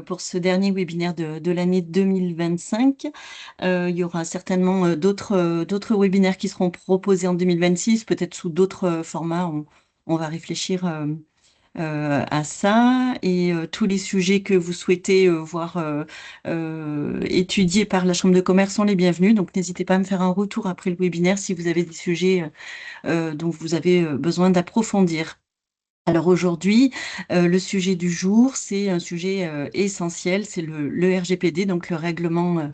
pour ce dernier webinaire de l'année 2025. Il y aura certainement d'autres webinaires qui seront proposés en 2026, peut-être sous d'autres formats. On va réfléchir à ça et tous les sujets que vous souhaitez voir étudiés par la Chambre de commerce sont les bienvenus. Donc, n'hésitez pas à me faire un retour après le webinaire si vous avez des sujets dont vous avez besoin d'approfondir. Alors aujourd'hui, le sujet du jour, c'est un sujet essentiel, c'est le RGPD, donc le règlement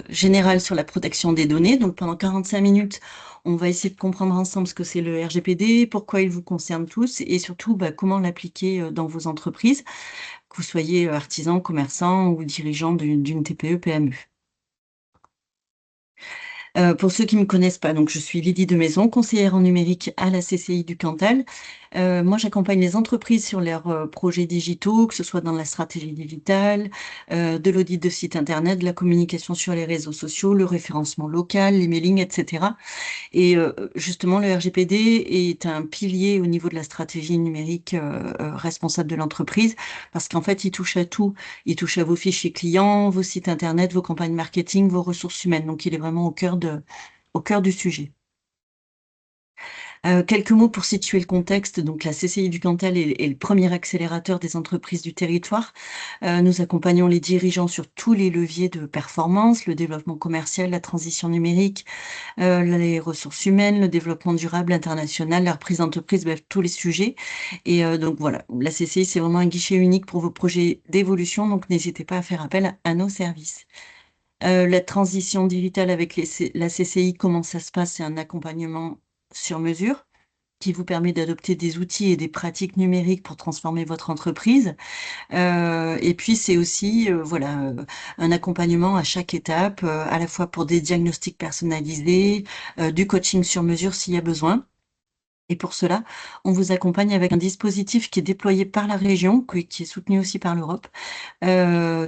général sur la protection des données. Donc pendant 45 minutes, on va essayer de comprendre ensemble ce que c'est le RGPD, pourquoi il vous concerne tous et surtout comment l'appliquer dans vos entreprises, que vous soyez artisan, commerçant ou dirigeant d'une TPE, PME. Pour ceux qui ne me connaissent pas, donc je suis Lydie de Maison, conseillère en numérique à la CCI du Cantal. Moi, j'accompagne les entreprises sur leurs projets digitaux, que ce soit dans la stratégie digitale, de l'audit de site internet, de la communication sur les réseaux sociaux, le référencement local, l'emailing, etc. Et justement, le RGPD est un pilier au niveau de la stratégie numérique responsable de l'entreprise, parce qu'en fait, il touche à tout. Il touche à vos fichiers clients, vos sites internet, vos campagnes marketing, vos ressources humaines. Donc, il est vraiment au cœur du sujet. Quelques mots pour situer le contexte. Donc, la CCI du Cantal est le premier accélérateur des entreprises du territoire. Nous accompagnons les dirigeants sur tous les leviers de performance, le développement commercial, la transition numérique, les ressources humaines, le développement durable international, la reprise d'entreprise, bref, tous les sujets. Et donc voilà, la CCI, c'est vraiment un guichet unique pour vos projets d'évolution, donc n'hésitez pas à faire appel à nos services. La transition digitale avec la CCI, comment ça se passe? C'est un accompagnement sur mesure qui vous permet d'adopter des outils et des pratiques numériques pour transformer votre entreprise. Et puis c'est aussi voilà un accompagnement à chaque étape, à la fois pour des diagnostics personnalisés, du coaching sur mesure s'il y a besoin. Et pour cela, on vous accompagne avec un dispositif qui est déployé par la région, qui est soutenu aussi par l'Europe,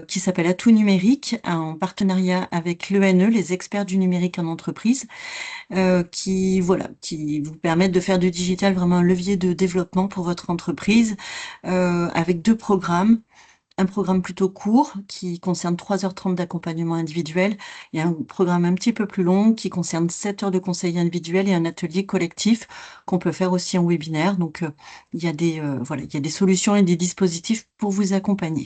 qui s'appelle Atout Numérique, en partenariat avec l'ENE, les experts du numérique en entreprise, qui vous permettent de faire du digital vraiment un levier de développement pour votre entreprise, avec deux programmes. Un programme plutôt court qui concerne 3h30 d'accompagnement individuel et un programme un petit peu plus long qui concerne 7 heures de conseil individuel et un atelier collectif qu'on peut faire aussi en webinaire. Donc, il y a voilà, il y a des solutions et des dispositifs pour vous accompagner.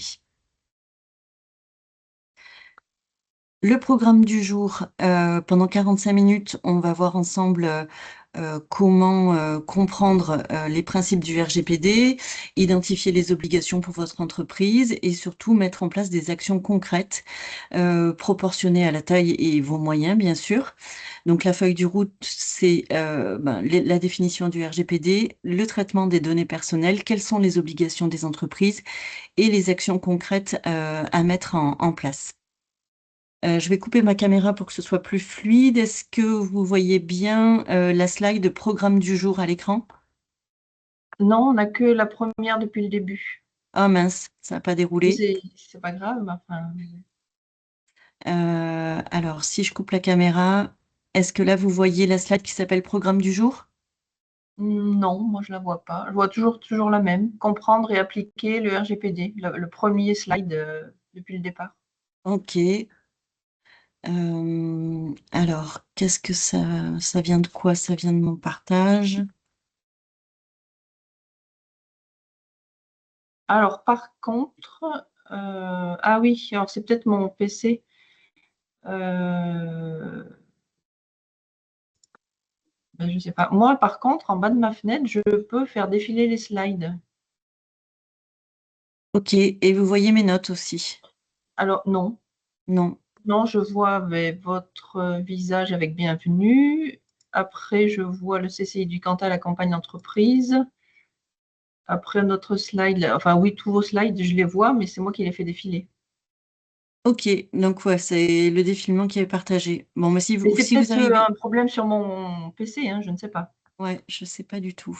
Le programme du jour, pendant 45 minutes, on va voir ensemble comment comprendre les principes du RGPD, identifier les obligations pour votre entreprise et surtout mettre en place des actions concrètes proportionnées à la taille et vos moyens, bien sûr. Donc la feuille de route, c'est la définition du RGPD, le traitement des données personnelles, quelles sont les obligations des entreprises et les actions concrètes à mettre en place. Je vais couper ma caméra pour que ce soit plus fluide. Est-ce que vous voyez bien la slide de programme du jour à l'écran? Non, on n'a que la première depuis le début. Ah mince, ça n'a pas Mais déroulé. c'est pas grave. Enfin, Alors, si je coupe la caméra, est-ce que là, vous voyez la slide qui s'appelle programme du jour? non, moi je la vois pas. Je vois toujours la même. Comprendre et appliquer le RGPD, le premier slide depuis le départ. Ok. Alors, qu'est-ce que ça vient de quoi? Ça vient de mon partage. Alors par contre, ah oui, alors c'est peut-être mon PC. Ben, je sais pas. Moi, par contre, en bas de ma fenêtre, je peux faire défiler les slides. Ok, et vous voyez mes notes aussi? Alors non, Non. non, je vois votre visage avec bienvenue. Après, je vois le CCI du Cantal, la campagne d'entreprise. Après, notre slide, enfin oui, tous vos slides, je les vois, mais c'est moi qui les fais défiler. Ok, donc ouais, c'est le défilement qui est partagé. Bon, mais si Mais vous, c'est si vous peut-être arrivez... un problème sur mon PC, hein, je ne sais pas. Ouais, je sais pas du tout.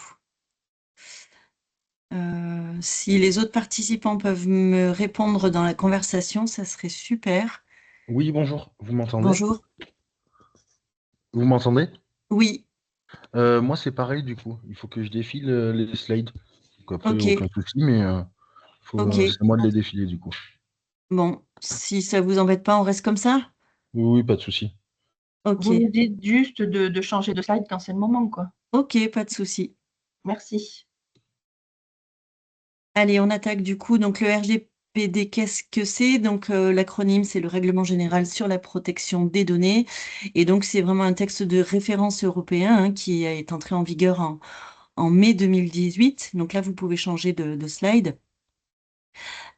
Si les autres participants peuvent me répondre dans la conversation, ça serait super. Oui, bonjour, vous m'entendez? Bonjour. Vous m'entendez? Oui, Moi, c'est pareil, du coup. Il faut que je défile les slides. Donc après, ok. aucun souci, mais Ok. C'est moi de les défiler du coup. Bon, si ça vous embête pas, on reste comme ça? Oui, oui, pas de souci. Vous Ok. nous dites juste de changer de slide quand c'est le moment, quoi. Ok, pas de souci. Merci. Allez, on attaque du coup. Donc le RGPD, qu'est-ce que c'est? Donc l'acronyme, c'est le Règlement général sur la protection des données. Et donc c'est vraiment un texte de référence européen qui est entré en vigueur en mai 2018. Donc là, vous pouvez changer de slide.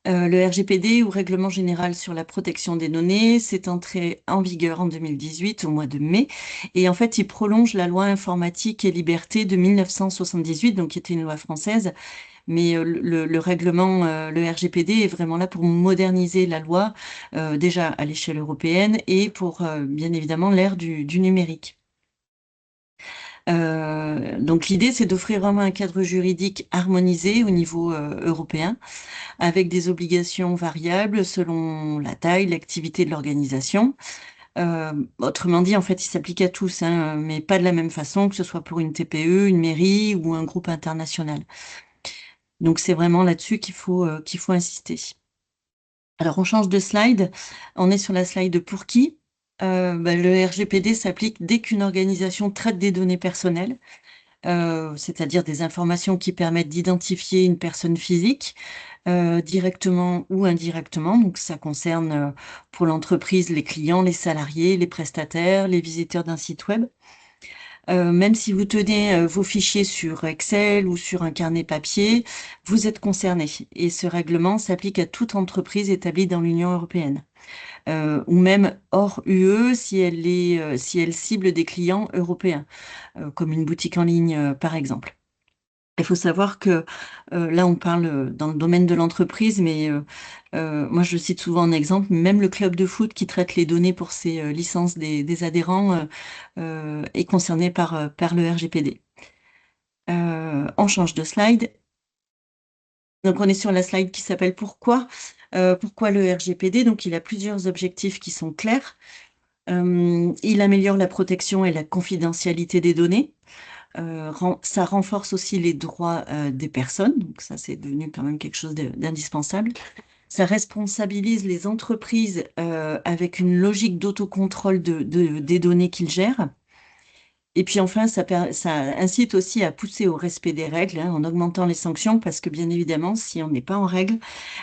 Le RGPD ou Règlement général sur la protection des données, c'est entré en vigueur en 2018, au mois de mai. Et en fait, il prolonge la loi informatique et liberté de 1978, donc qui était une loi française. Mais le règlement, le RGPD est vraiment là pour moderniser la loi, déjà à l'échelle européenne et pour, bien évidemment, l'ère du numérique. Donc l'idée, c'est d'offrir vraiment un cadre juridique harmonisé au niveau européen, avec des obligations variables selon la taille, l'activité de l'organisation. Autrement dit, en fait, il s'applique à tous, mais pas de la même façon, que ce soit pour une TPE, une mairie ou un groupe international. Donc c'est vraiment là-dessus qu'il faut insister. Alors on change de slide, on est sur la slide pour qui? Le RGPD s'applique dès qu'une organisation traite des données personnelles, c'est-à-dire des informations qui permettent d'identifier une personne physique, directement ou indirectement. Donc ça concerne pour l'entreprise les clients, les salariés, les prestataires, les visiteurs d'un site web. Même si vous tenez vos fichiers sur Excel ou sur un carnet papier, vous êtes concerné. Et ce règlement s'applique à toute entreprise établie dans l'Union européenne, ou même hors UE si elle cible des clients européens, comme une boutique en ligne, par exemple. Il faut savoir que là, on parle dans le domaine de l'entreprise, mais moi, je le cite souvent en exemple, même le club de foot qui traite les données pour ses licences des adhérents est concerné par le RGPD. On change de slide. Donc, on est sur la slide qui s'appelle Pourquoi? Pourquoi le RGPD? Donc, il a plusieurs objectifs qui sont clairs. Il améliore la protection et la confidentialité des données. Ça renforce aussi les droits des personnes, donc ça c'est devenu quand même quelque chose d'indispensable. Ça responsabilise les entreprises avec une logique d'autocontrôle des données qu'ils gèrent. Et puis enfin, ça incite aussi à pousser au respect des règles en augmentant les sanctions, parce que bien évidemment, si on n'est pas en règle,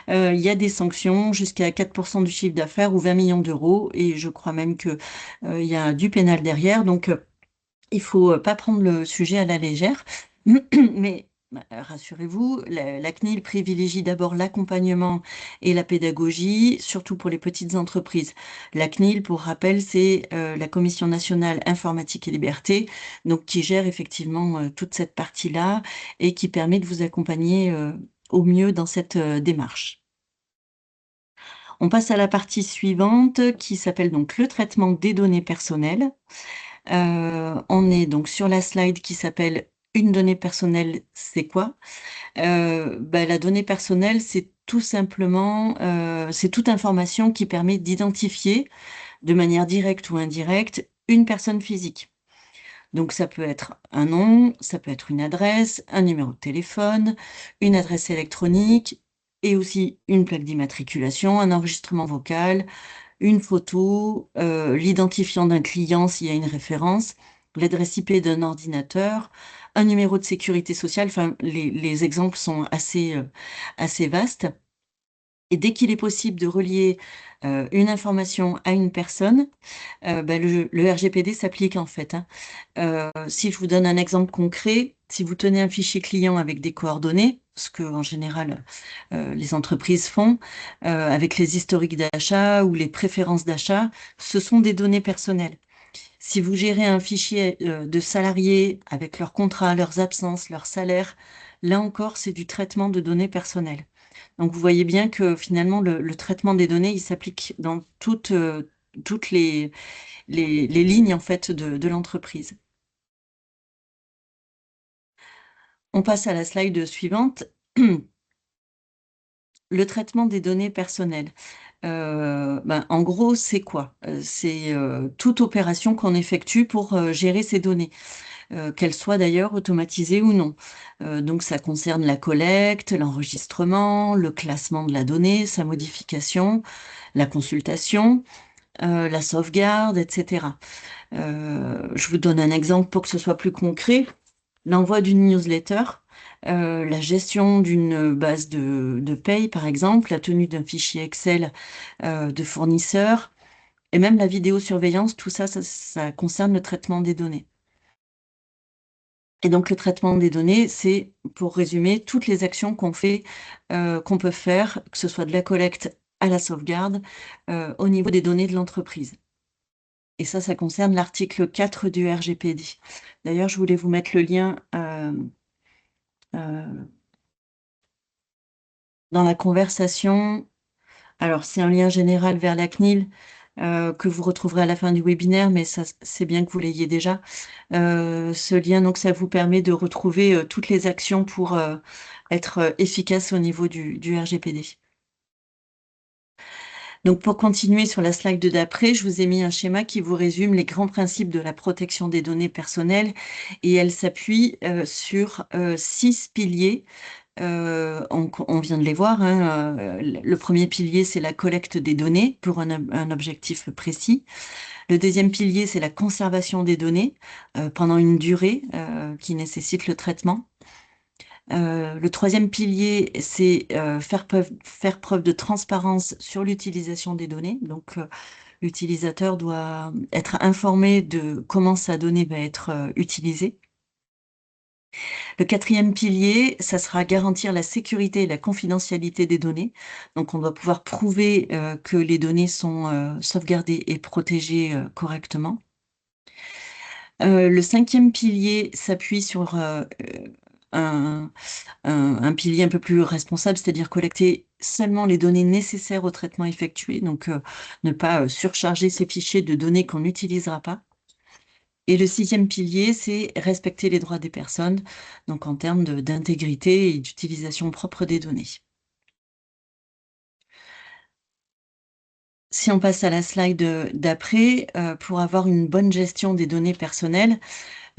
il y a des sanctions jusqu'à 4% du chiffre d'affaires ou 20 millions d'euros, et je crois même que il y a du pénal derrière. Donc il faut pas prendre le sujet à la légère, mais rassurez-vous, la CNIL privilégie d'abord l'accompagnement et la pédagogie, surtout pour les petites entreprises. La CNIL, pour rappel, c'est la Commission nationale informatique et liberté, donc qui gère effectivement toute cette partie-là et qui permet de vous accompagner au mieux dans cette démarche. On passe à la partie suivante qui s'appelle donc le traitement des données personnelles. On est donc sur la slide qui s'appelle Une donnée personnelle, c'est quoi? La donnée personnelle, c'est tout simplement, c'est toute information qui permet d'identifier, de manière directe ou indirecte, une personne physique. Donc ça peut être un nom, ça peut être une adresse, un numéro de téléphone, une adresse électronique et aussi une plaque d'immatriculation, un enregistrement vocal, une photo, l'identifiant d'un client s'il y a une référence, l'adresse IP d'un ordinateur, un numéro de sécurité sociale. Enfin, les exemples sont assez vastes. Et dès qu'il est possible de relier une information à une personne, le RGPD s'applique en fait. Si je vous donne un exemple concret, si vous tenez un fichier client avec des coordonnées, ce que en général les entreprises font, avec les historiques d'achat ou les préférences d'achat, ce sont des données personnelles. Si vous gérez un fichier de salariés avec leurs contrats, leurs absences, leurs salaires, là encore, c'est du traitement de données personnelles. Donc vous voyez bien que finalement, le traitement des données, il s'applique dans toutes les lignes en fait de l'entreprise. On passe à la slide suivante. Le traitement des données personnelles. En gros, c'est quoi? C'est toute opération qu'on effectue pour gérer ces données. qu'elles soient d'ailleurs automatisées ou non. Donc ça concerne la collecte, l'enregistrement, le classement de la donnée, sa modification, la consultation, la sauvegarde, etc. Je vous donne un exemple pour que ce soit plus concret. L'envoi d'une newsletter, la gestion d'une base de paye, par exemple, la tenue d'un fichier Excel de fournisseurs, et même la vidéosurveillance, tout ça, ça concerne le traitement des données. Et donc, le traitement des données, c'est, pour résumer, toutes les actions qu'on fait, qu'on peut faire, que ce soit de la collecte à la sauvegarde, au niveau des données de l'entreprise. Et ça concerne l'article 4 du RGPD. D'ailleurs, je voulais vous mettre le lien dans la conversation. Alors, c'est un lien général vers la CNIL que vous retrouverez à la fin du webinaire, mais ça, c'est bien que vous l'ayez déjà. Ce lien, donc, ça vous permet de retrouver toutes les actions pour être efficace au niveau du RGPD. Donc, pour continuer sur la slide d'après, je vous ai mis un schéma qui vous résume les grands principes de la protection des données personnelles et elle s'appuie sur 6 piliers. On vient de les voir, hein, le premier pilier, c'est la collecte des données pour un objectif précis. Le deuxième pilier, c'est la conservation des données pendant une durée qui nécessite le traitement. Le troisième pilier, c'est faire preuve de transparence sur l'utilisation des données. Donc, l'utilisateur doit être informé de comment sa donnée va être utilisée. Le quatrième pilier, ça sera garantir la sécurité et la confidentialité des données. Donc, on doit pouvoir prouver que les données sont sauvegardées et protégées correctement. Le cinquième pilier s'appuie sur un, un pilier un peu plus responsable, c'est-à-dire collecter seulement les données nécessaires au traitement effectué, donc ne pas surcharger ces fichiers de données qu'on n'utilisera pas. Et le sixième pilier, c'est respecter les droits des personnes, donc en termes d'intégrité et d'utilisation propre des données. Si on passe à la slide d'après, pour avoir une bonne gestion des données personnelles,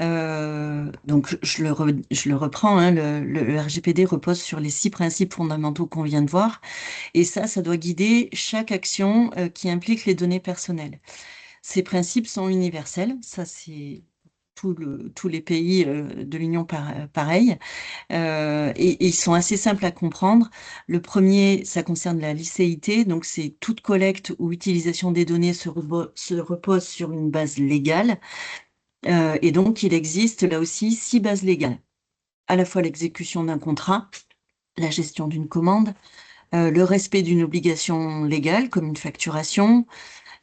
donc je le reprends, hein, le RGPD repose sur les 6 principes fondamentaux qu'on vient de voir, et ça doit guider chaque action qui implique les données personnelles. Ces principes sont universels, ça c'est tous les pays de l'Union pareil, et ils sont assez simples à comprendre. Le premier, ça concerne la licéité, donc c'est toute collecte ou utilisation des données se repose sur une base légale, et donc il existe là aussi 6 bases légales, à la fois l'exécution d'un contrat, la gestion d'une commande, le respect d'une obligation légale comme une facturation,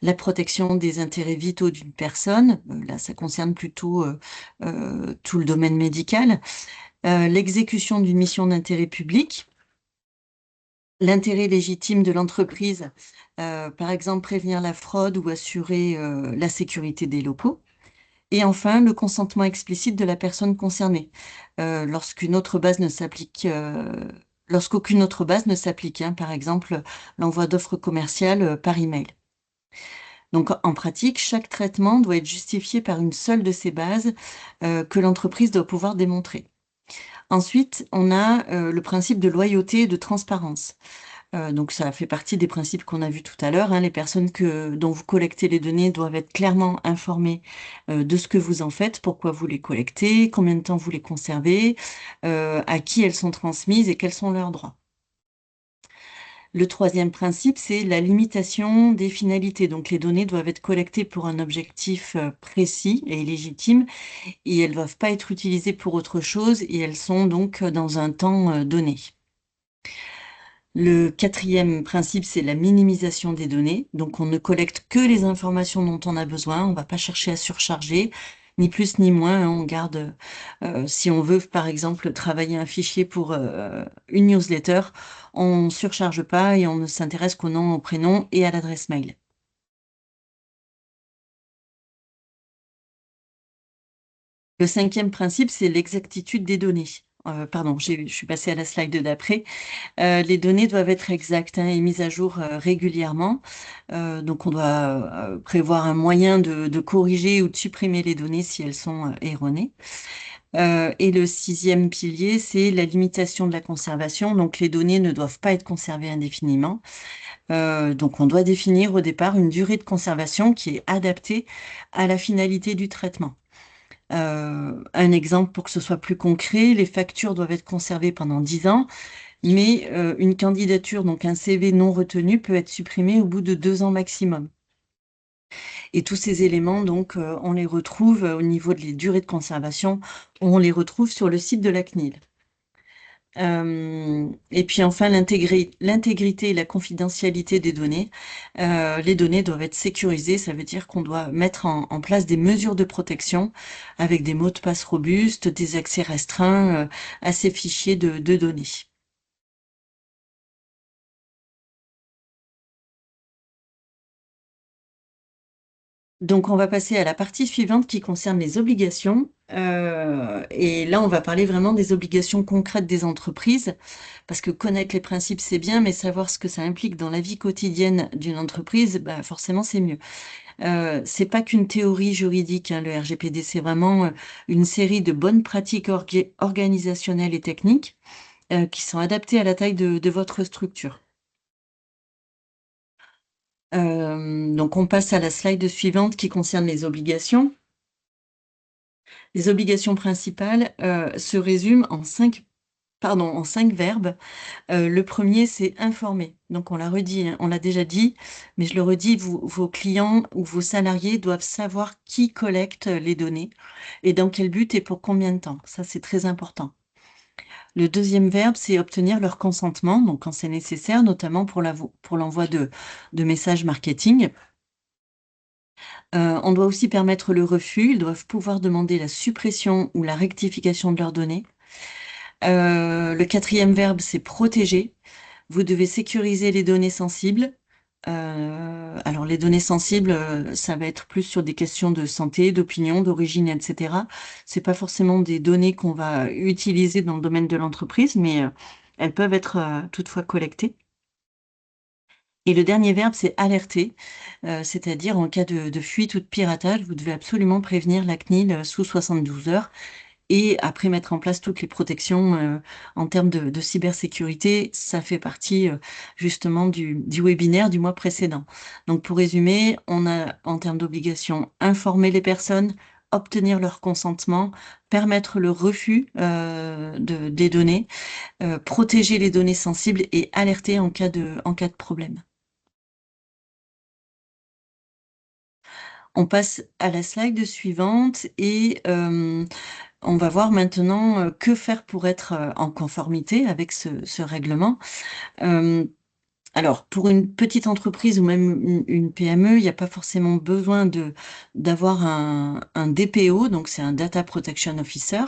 la protection des intérêts vitaux d'une personne, là ça concerne plutôt tout le domaine médical, l'exécution d'une mission d'intérêt public, l'intérêt légitime de l'entreprise, par exemple prévenir la fraude ou assurer la sécurité des locaux, et enfin le consentement explicite de la personne concernée, lorsqu'aucune autre base ne s'applique, hein, par exemple l'envoi d'offres commerciales par email. Donc, en pratique, chaque traitement doit être justifié par une seule de ces bases que l'entreprise doit pouvoir démontrer. Ensuite, on a le principe de loyauté et de transparence. Donc, ça fait partie des principes qu'on a vus tout à l'heure, hein. Les personnes dont vous collectez les données doivent être clairement informées de ce que vous en faites, pourquoi vous les collectez, combien de temps vous les conservez, à qui elles sont transmises et quels sont leurs droits. Le troisième principe, c'est la limitation des finalités. Donc, les données doivent être collectées pour un objectif précis et légitime et elles ne doivent pas être utilisées pour autre chose et elles sont donc dans un temps donné. Le quatrième principe, c'est la minimisation des données. Donc, on ne collecte que les informations dont on a besoin. On ne va pas chercher à surcharger, ni plus ni moins, hein. On garde, si on veut, par exemple, travailler un fichier pour une newsletter, on ne surcharge pas et on ne s'intéresse qu'au nom, au prénom et à l'adresse mail. Le cinquième principe, c'est l'exactitude des données. pardon, je suis passée à la slide d'après. Les données doivent être exactes, hein, et mises à jour régulièrement. Donc, on doit prévoir un moyen de corriger ou de supprimer les données si elles sont erronées. Et le sixième pilier, c'est la limitation de la conservation. Donc, les données ne doivent pas être conservées indéfiniment. Donc, on doit définir au départ une durée de conservation qui est adaptée à la finalité du traitement. Un exemple pour que ce soit plus concret, les factures doivent être conservées pendant 10 ans, mais une candidature, donc un CV non retenu, peut être supprimé au bout de 2 ans maximum. Et tous ces éléments, donc, on les retrouve au niveau des durées de conservation, on les retrouve sur le site de la CNIL. Et puis enfin, l'intégrité et la confidentialité des données. Les données doivent être sécurisées, ça veut dire qu'on doit mettre en place des mesures de protection avec des mots de passe robustes, des accès restreints à ces fichiers de données. Donc, on va passer à la partie suivante qui concerne les obligations. Et là, on va parler vraiment des obligations concrètes des entreprises, parce que connaître les principes, c'est bien, mais savoir ce que ça implique dans la vie quotidienne d'une entreprise, bah, forcément, c'est mieux. C'est pas qu'une théorie juridique, hein, le RGPD, c'est vraiment une série de bonnes pratiques organisationnelles et techniques qui sont adaptées à la taille de votre structure. Donc, on passe à la slide suivante qui concerne les obligations. Les obligations principales se résument en cinq verbes. Le premier, c'est informer. Donc, on l'a redit, hein, on l'a déjà dit, mais je le redis, vos clients ou vos salariés doivent savoir qui collecte les données et dans quel but et pour combien de temps. Ça, c'est très important. Le deuxième verbe, c'est obtenir leur consentement, donc quand c'est nécessaire, notamment pour l'envoi de messages marketing. On doit aussi permettre le refus. Ils doivent pouvoir demander la suppression ou la rectification de leurs données. Le quatrième verbe, c'est protéger. Vous devez sécuriser les données sensibles. Alors les données sensibles, ça va être plus sur des questions de santé, d'opinion, d'origine, etc. C'est pas forcément des données qu'on va utiliser dans le domaine de l'entreprise, mais elles peuvent être toutefois collectées. Et le dernier verbe, c'est alerter, c'est-à-dire en cas de fuite ou de piratage, vous devez absolument prévenir la CNIL sous 72 heures et après mettre en place toutes les protections en termes de cybersécurité. Ça fait partie justement du webinaire du mois précédent. Donc pour résumer, on a en termes d'obligations informer les personnes, obtenir leur consentement, permettre le refus des données, protéger les données sensibles et alerter en cas de problème. On passe à la slide suivante et on va voir maintenant que faire pour être en conformité avec ce règlement. Alors, pour une petite entreprise ou même une PME, il n'y a pas forcément besoin d'avoir un DPO, donc c'est un Data Protection Officer,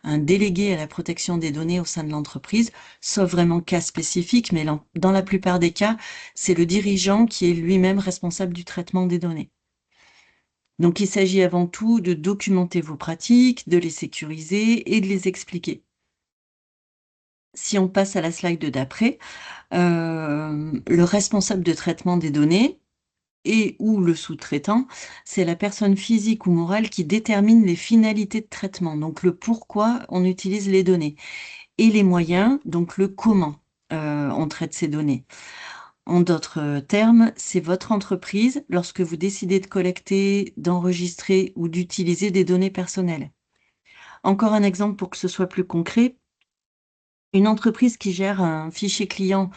un délégué à la protection des données au sein de l'entreprise, sauf vraiment cas spécifiques, mais dans la plupart des cas, c'est le dirigeant qui est lui-même responsable du traitement des données. Donc, il s'agit avant tout de documenter vos pratiques, de les sécuriser et de les expliquer. Si on passe à la slide d'après, le responsable de traitement des données et ou le sous-traitant, c'est la personne physique ou morale qui détermine les finalités de traitement, donc le pourquoi on utilise les données, et les moyens, donc le comment on traite ces données. En d'autres termes, c'est votre entreprise lorsque vous décidez de collecter, d'enregistrer ou d'utiliser des données personnelles. Encore un exemple pour que ce soit plus concret. Une entreprise qui gère un fichier client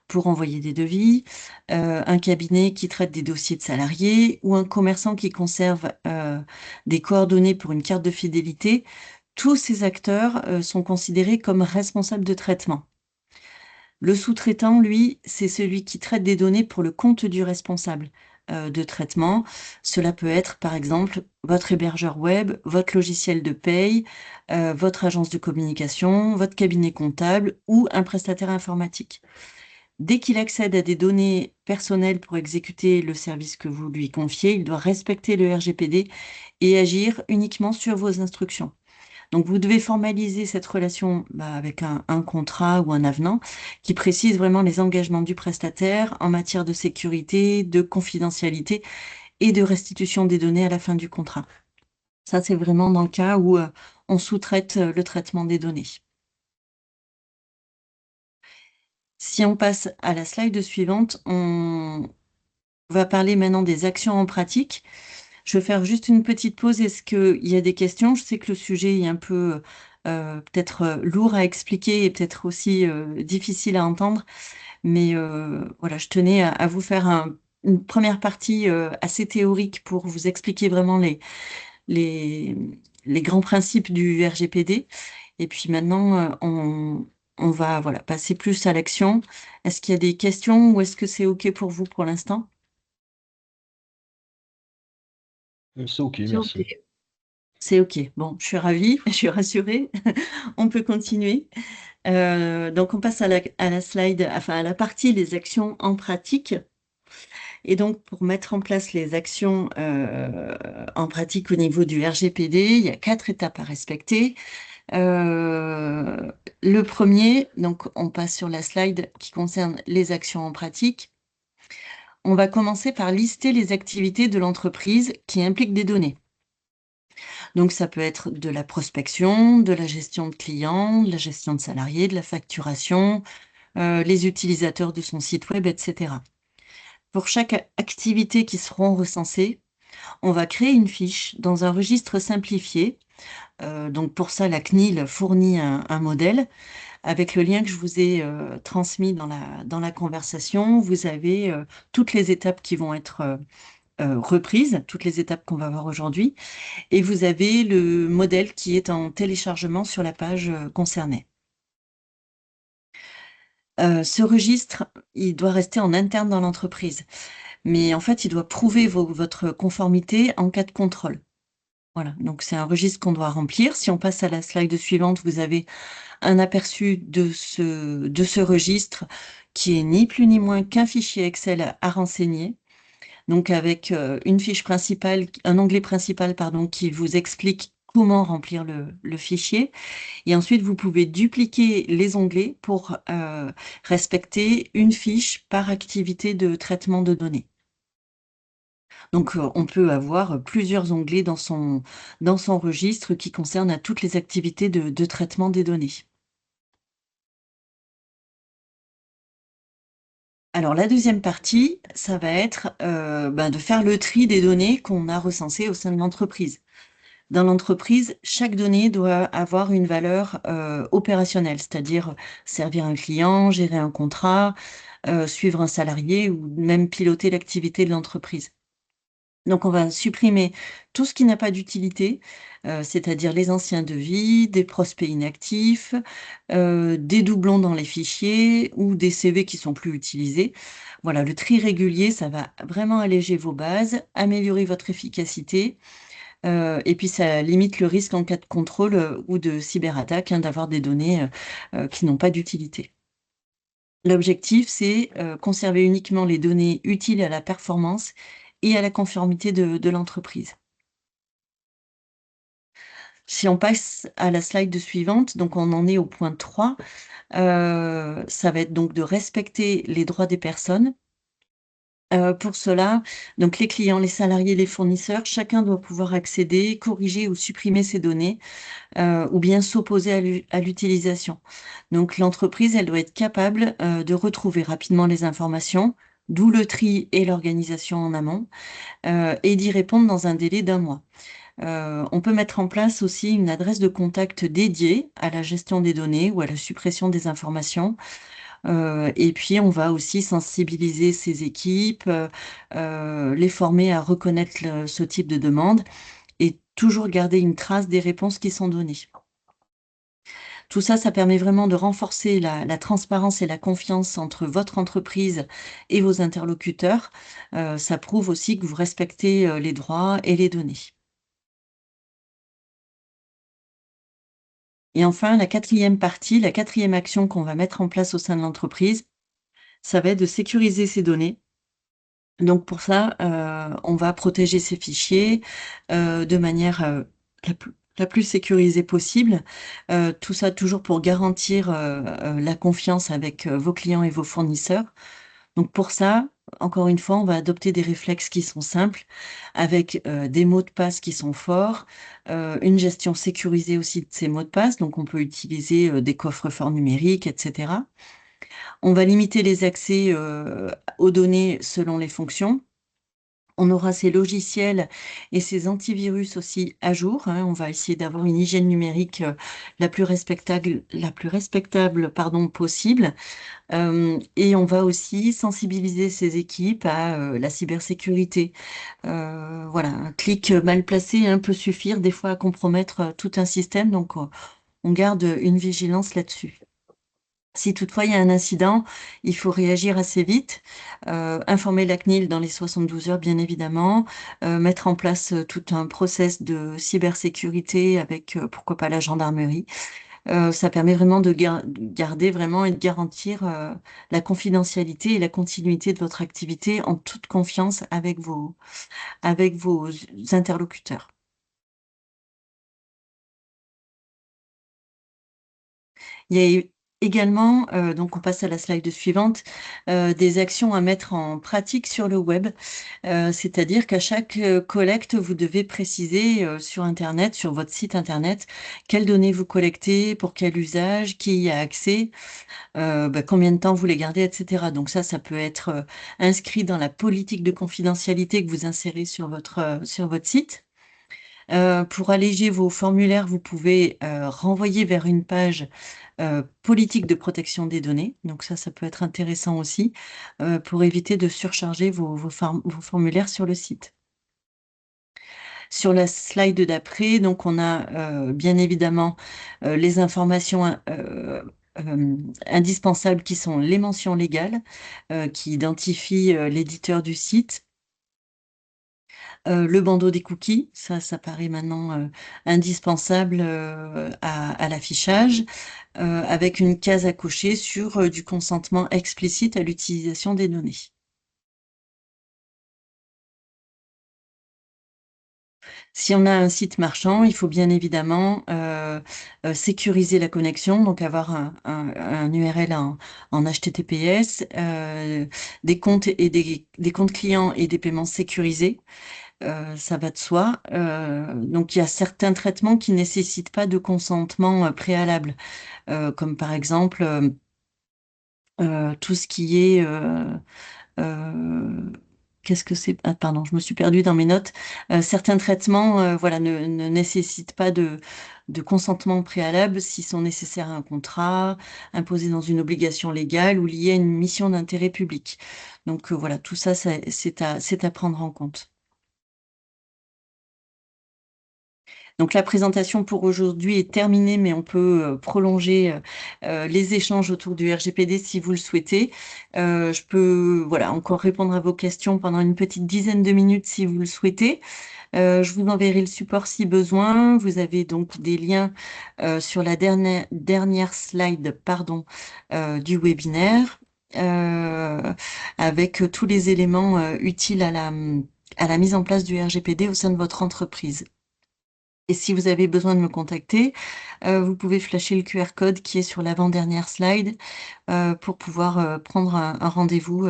pour envoyer des devis, un cabinet qui traite des dossiers de salariés ou un commerçant qui conserve des coordonnées pour une carte de fidélité, tous ces acteurs sont considérés comme responsables de traitement. Le sous-traitant, lui, c'est celui qui traite des données pour le compte du responsable de traitement. Cela peut être, par exemple, votre hébergeur web, votre logiciel de paye, votre agence de communication, votre cabinet comptable ou un prestataire informatique. Dès qu'il accède à des données personnelles pour exécuter le service que vous lui confiez, il doit respecter le RGPD et agir uniquement sur vos instructions. Donc, vous devez formaliser cette relation avec un contrat ou un avenant qui précise vraiment les engagements du prestataire en matière de sécurité, de confidentialité et de restitution des données à la fin du contrat. Ça, c'est vraiment dans le cas où on sous-traite le traitement des données. Si on passe à la slide suivante, on va parler maintenant des actions en pratique. Je vais faire juste une petite pause. Est-ce qu'il y a des questions? Je sais que le sujet est un peu peut-être lourd à expliquer et peut-être aussi difficile à entendre, mais voilà, je tenais à vous faire une première partie assez théorique pour vous expliquer vraiment les, les grands principes du RGPD. Et puis maintenant, on va voilà, passer plus à l'action. Est-ce qu'il y a des questions ou est-ce que c'est OK pour vous pour l'instant? C'est OK, C'est merci. OK. C'est OK. Bon, je suis ravie, je suis rassurée. On peut continuer. Donc, on passe à la slide, enfin à la partie des actions en pratique. Et donc, pour mettre en place les actions en pratique au niveau du RGPD, il y a 4 étapes à respecter. Le premier, donc on passe sur la slide qui concerne les actions en pratique. On va commencer par lister les activités de l'entreprise qui impliquent des données. Donc ça peut être de la prospection, de la gestion de clients, de la gestion de salariés, de la facturation, les utilisateurs de son site web, etc. Pour chaque activité qui seront recensées, on va créer une fiche dans un registre simplifié. Donc pour ça, la CNIL fournit un modèle. Avec le lien que je vous ai transmis dans la conversation, vous avez toutes les étapes qui vont être reprises, toutes les étapes qu'on va voir aujourd'hui, et vous avez le modèle qui est en téléchargement sur la page concernée. Ce registre, il doit rester en interne dans l'entreprise, mais en fait, il doit prouver votre conformité en cas de contrôle. Voilà, donc c'est un registre qu'on doit remplir. Si on passe à la slide suivante, vous avez un aperçu de ce registre qui est ni plus ni moins qu'un fichier Excel à renseigner. Donc avec une fiche principale, un onglet principal pardon, qui vous explique comment remplir le fichier. Et ensuite, vous pouvez dupliquer les onglets pour respecter une fiche par activité de traitement de données. Donc, on peut avoir plusieurs onglets dans son registre qui concernent à toutes les activités de traitement des données. Alors la deuxième partie, ça va être de faire le tri des données qu'on a recensées au sein de l'entreprise. Dans l'entreprise, chaque donnée doit avoir une valeur opérationnelle, c'est-à-dire servir un client, gérer un contrat, suivre un salarié ou même piloter l'activité de l'entreprise. Donc on va supprimer tout ce qui n'a pas d'utilité, c'est-à-dire les anciens devis, des prospects inactifs, des doublons dans les fichiers ou des CV qui sont plus utilisés. Voilà, le tri régulier, ça va vraiment alléger vos bases, améliorer votre efficacité, et puis ça limite le risque en cas de contrôle, ou de cyberattaque, hein, d'avoir des données, qui n'ont pas d'utilité. L'objectif, c'est conserver uniquement les données utiles à la performance et à la conformité de l'entreprise. Si on passe à la slide suivante, donc on en est au point 3, ça va être donc de respecter les droits des personnes. Pour cela, donc les clients, les salariés, les fournisseurs, chacun doit pouvoir accéder, corriger ou supprimer ces données, ou bien s'opposer à l'utilisation. Donc l'entreprise, elle doit être capable, de retrouver rapidement les informations, d'où le tri et l'organisation en amont, et d'y répondre dans un délai d'1 mois. On peut mettre en place aussi une adresse de contact dédiée à la gestion des données ou à la suppression des informations. Et puis on va aussi sensibiliser ces équipes, les former à reconnaître ce type de demande et toujours garder une trace des réponses qui sont données. Tout ça, ça permet vraiment de renforcer la transparence et la confiance entre votre entreprise et vos interlocuteurs. Ça prouve aussi que vous respectez les droits et les données. Et enfin, la quatrième partie, la quatrième action qu'on va mettre en place au sein de l'entreprise, ça va être de sécuriser ces données. Donc pour ça, on va protéger ces fichiers de manière la plus sécurisée possible. Tout ça toujours pour garantir la confiance avec vos clients et vos fournisseurs. Donc pour ça, encore une fois, on va adopter des réflexes qui sont simples, avec des mots de passe qui sont forts, une gestion sécurisée aussi de ces mots de passe. Donc on peut utiliser des coffres-forts numériques, etc. On va limiter les accès aux données selon les fonctions. On aura ces logiciels et ces antivirus aussi à jour, hein. On va essayer d'avoir une hygiène numérique la plus respectable, pardon, possible. Et on va aussi sensibiliser ces équipes à la cybersécurité. Voilà, un clic mal placé, hein, peut suffire des fois à compromettre tout un système, donc on garde une vigilance là-dessus. Si toutefois il y a un incident, il faut réagir assez vite, informer la CNIL dans les 72 heures, bien évidemment, mettre en place tout un process de cybersécurité avec, pourquoi pas la gendarmerie. Ça permet vraiment de garder vraiment et de garantir la confidentialité et la continuité de votre activité en toute confiance avec vos interlocuteurs. Il y a également, donc on passe à la slide suivante, des actions à mettre en pratique sur le web. C'est-à-dire qu'à chaque collecte, vous devez préciser sur Internet, sur votre site Internet, quelles données vous collectez, pour quel usage, qui y a accès, combien de temps vous les gardez, etc. Donc ça peut être inscrit dans la politique de confidentialité que vous insérez sur votre site. Pour alléger vos formulaires, vous pouvez renvoyer vers une page politique de protection des données. Donc ça peut être intéressant aussi pour éviter de surcharger vos formulaires sur le site. Sur la slide d'après, donc on a bien évidemment les informations indispensables qui sont les mentions légales qui identifient l'éditeur du site. Le bandeau des cookies, ça paraît maintenant indispensable à l'affichage, avec une case à cocher sur du consentement explicite à l'utilisation des données. Si on a un site marchand, il faut bien évidemment sécuriser la connexion, donc avoir un URL en HTTPS, des comptes et des comptes clients et des paiements sécurisés. Ça va de soi. Donc il y a certains traitements qui nécessitent pas de consentement préalable, comme par exemple tout ce qui est qu'est-ce que c'est? Ah, pardon, je me suis perdue dans mes notes. Certains traitements, voilà, ne nécessitent pas de consentement préalable s'ils sont nécessaires à un contrat, imposés dans une obligation légale ou liés à une mission d'intérêt public. Donc voilà, tout ça, c'est à prendre en compte. Donc la présentation pour aujourd'hui est terminée, mais on peut prolonger les échanges autour du RGPD si vous le souhaitez. Je peux voilà, encore répondre à vos questions pendant une petite dizaine de minutes si vous le souhaitez. Je vous enverrai le support si besoin. Vous avez donc des liens sur la dernière slide pardon, du webinaire avec tous les éléments utiles à la mise en place du RGPD au sein de votre entreprise. Et si vous avez besoin de me contacter, vous pouvez flasher le QR code qui est sur l'avant-dernière slide pour pouvoir prendre un rendez-vous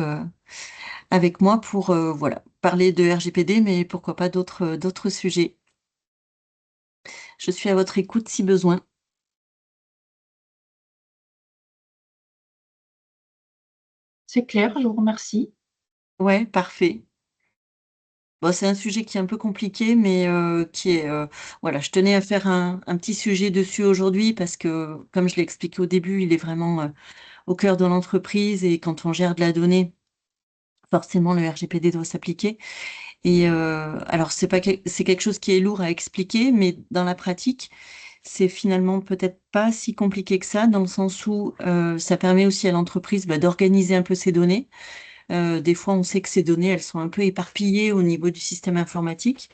avec moi pour voilà, parler de RGPD, mais pourquoi pas d'autres sujets. Je suis à votre écoute si besoin. C'est clair, je vous remercie. Ouais, parfait. Bon, c'est un sujet qui est un peu compliqué, mais qui est voilà, je tenais à faire un petit sujet dessus aujourd'hui parce que, comme je l'ai expliqué au début, il est vraiment au cœur de l'entreprise et quand on gère de la donnée, forcément le RGPD doit s'appliquer. Et alors c'est quelque chose qui est lourd à expliquer, mais dans la pratique, c'est finalement peut-être pas si compliqué que ça, dans le sens où ça permet aussi à l'entreprise d'organiser un peu ses données. Des fois, on sait que ces données, elles sont un peu éparpillées au niveau du système informatique.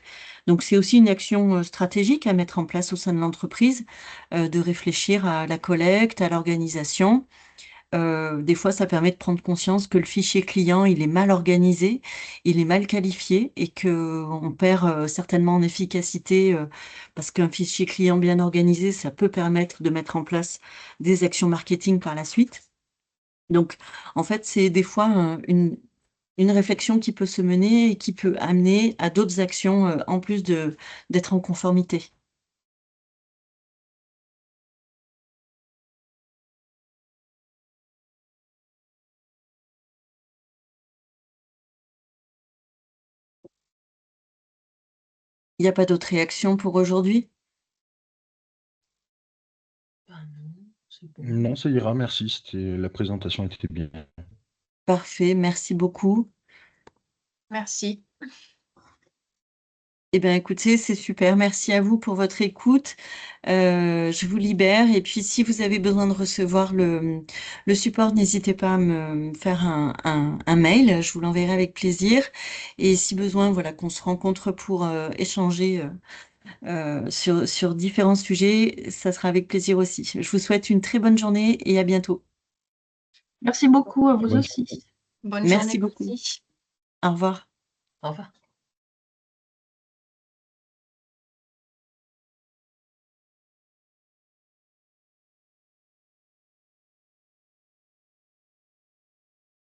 Donc, c'est aussi une action stratégique à mettre en place au sein de l'entreprise, de réfléchir à la collecte, à l'organisation, Des fois, ça permet de prendre conscience que le fichier client, il est mal organisé, il est mal qualifié et qu'on perd, certainement en efficacité, parce qu'un fichier client bien organisé, ça peut permettre de mettre en place des actions marketing par la suite. Donc en fait, c'est des fois, une réflexion qui peut se mener et qui peut amener à d'autres actions, en plus d'être en conformité. Il y a pas d'autres réactions pour aujourd'hui? Non, ça ira, merci. La présentation était bien. Parfait, merci beaucoup. Merci. Eh bien, écoutez, c'est super. Merci à vous pour votre écoute. Je vous libère et puis si vous avez besoin de recevoir le support, n'hésitez pas à me faire un mail, je vous l'enverrai avec plaisir et si besoin, voilà, qu'on se rencontre pour, échanger, sur différents sujets, ça sera avec plaisir aussi. Je vous souhaite une très bonne journée et à bientôt. Merci beaucoup à vous Bonne aussi. Bonne Merci journée beaucoup. aussi. Au revoir. Au revoir.